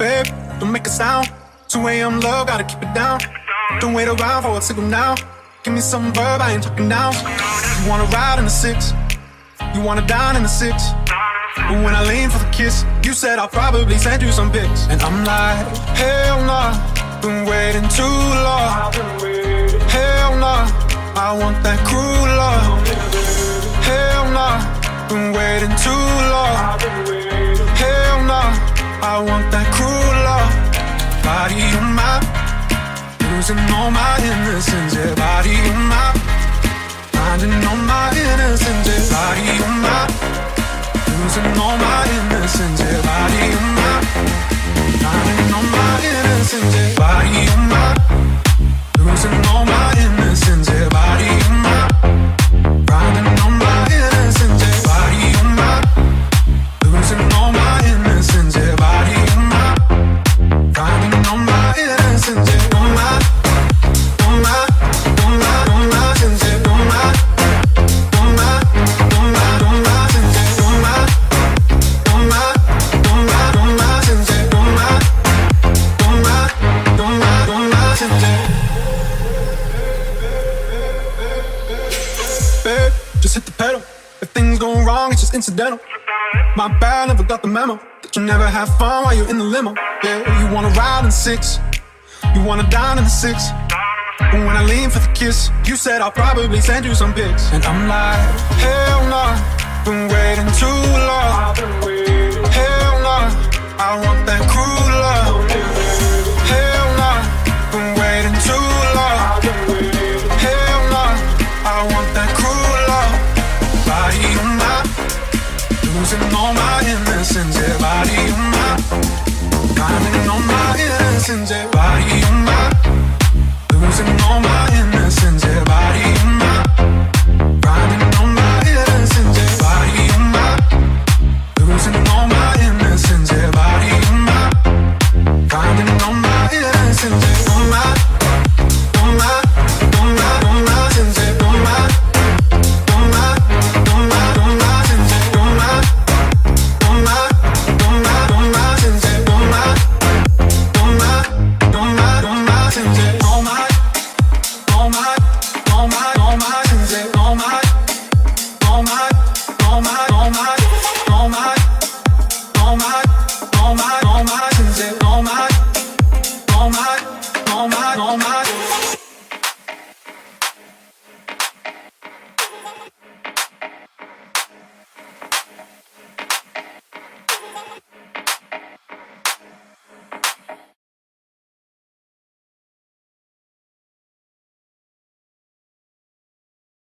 Babe, don't make a sound. 2 a.m. love, gotta keep it down. Don't wait around for a signal now. Give me some verb, I ain't talking now. You wanna ride in the 6, you wanna dine in the 6. But when I lean for the kiss, you said I'll probably send you some pics. And I'm like, hell nah, been waiting too long. Hell nah, I want that cruel love. Hell nah, been waiting too long. Hell nah, I want that cruel love. Body on my, losing all my innocence. Yeah, body on my, finding all my innocence. Yeah, body on my, losing all my innocence. Yeah, body on my, finding all my innocence. Yeah, body on my, losing all my innocence. Yeah, body on my, finding all my innocence. Yeah, body on my, losing all my innocence. Yeah, body on my, finding all my innocence. Yeah, on my, on my, on my, on my innocence. Yeah, on my, on my, on my, on my innocence. Yeah, on my, on my, on my, on my innocence. Yeah, on my, on my, on my, on my innocence. Babe, just hit the pedal. If things go wrong, it's just incidental. My bad, never got the memo that you never have fun while you're in the limo. Yeah, you wanna ride in 6, you wanna dine in the 6. But when I lean for the kiss, you said I'll probably send you some pics. And I'm like, hell nah, been waiting too long. Hell nah, I want that cruel love. Hell nah, been waiting too long. Hell nah, I want that cruel love. Body on my, losing all my innocence. Yeah, body on my, finding all my innocence. Yeah.